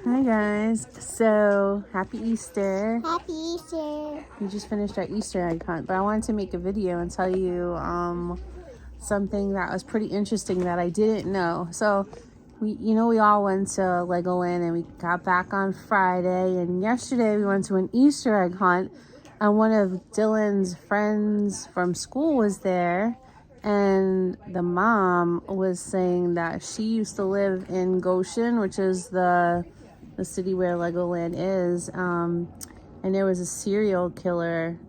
Hi guys, so happy Easter. Happy Easter. We just finished our Easter egg hunt, but I wanted to make a video and tell you something that was pretty interesting that I didn't know. So we all went to Legoland and we got back on Friday, and yesterday we went to an Easter egg hunt, and one of Dylan's friends from school was there, and the mom was saying that she used to live in Goshen, which is the city where Legoland is, and there was a serial killer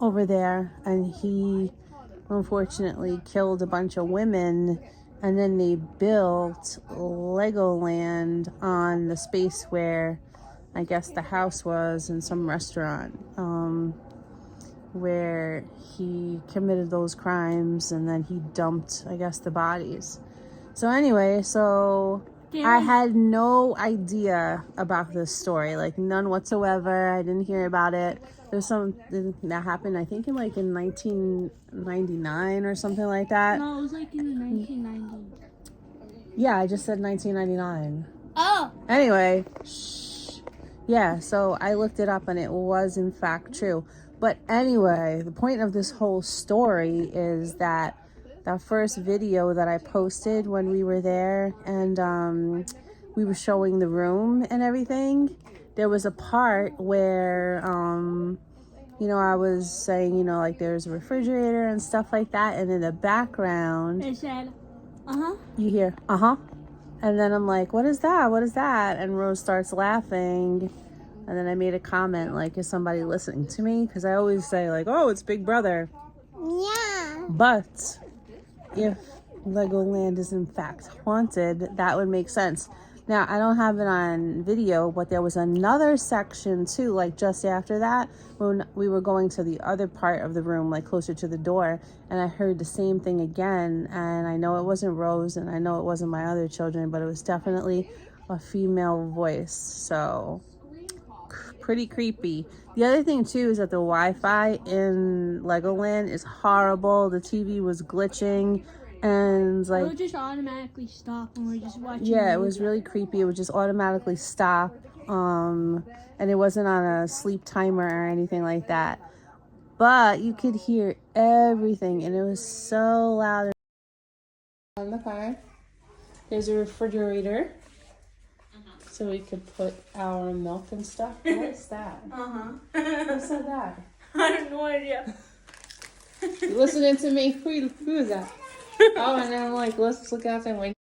over there, and he unfortunately killed a bunch of women, and then they built Legoland on the space where I guess the house was, in some restaurant where he committed those crimes, and then he dumped, I guess, the bodies. So anyway, I had no idea about this story, like none whatsoever. I didn't hear about it. There's something that happened, I think, in 1999 or something like that. No, it was like in the 1990s. Yeah, I just said 1999. Oh. Anyway, yeah, so I looked it up and it was in fact true. But anyway, the point of this whole story is that first video that I posted when we were there and we were showing the room and everything, there was a part where I was saying, like, there's a refrigerator and stuff like that, and in the background It said, you hear and then I'm like, what is that, and Rose starts laughing, and then I made a comment like, is somebody listening to me? Because I always say, like, oh, it's Big Brother. Yeah. But if Legoland is in fact haunted, that would make sense. Now, I don't have it on video, but there was another section too, like just after that, when we were going to the other part of the room, like closer to the door, and I heard the same thing again. And I know it wasn't Rose, and I know it wasn't my other children, but it was definitely a female voice. So pretty creepy. The other thing too is that the Wi-Fi in Legoland is horrible. The TV was glitching, and it would just automatically stop when we're just watching. Yeah, it was really creepy. It would just automatically stop, and it wasn't on a sleep timer or anything like that. But you could hear everything, and it was so loud. On the car, there's a refrigerator. So we could put our milk and stuff. What's that? Who said that? I have no idea. You listening to me? Who is that? Oh, and then I'm like, let's look out and wait.